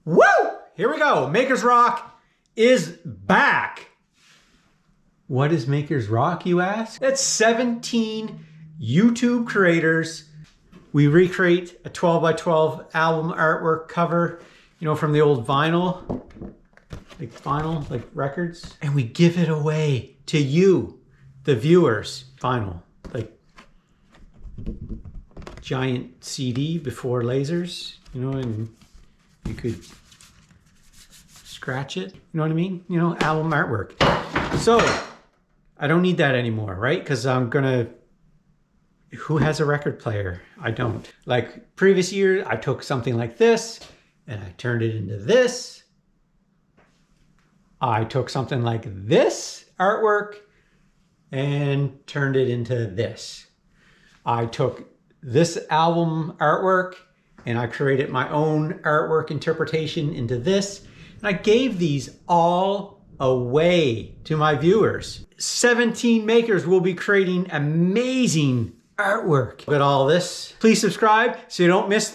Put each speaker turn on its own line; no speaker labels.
Woo! Here we go. Makers Rock is back. What is Makers Rock, you ask? It's 17 YouTube creators. We recreate a 12 by 12 album artwork cover, you know, from the old vinyl, like records. And we give it away to you, the viewers. Vinyl, like giant CD before lasers, you know, and you could scratch it, you know what I mean? You know, album artwork. So I don't need that anymore, right? Because I'm gonna, who has a record player? I don't. Like previous year, I took something like this and I turned it into this. I took something like this artwork and turned it into this. I took this album artwork and I created my own artwork interpretation into this. And I gave these all away to my viewers. 17 makers will be creating amazing artwork. Look at all this. Please subscribe so you don't miss the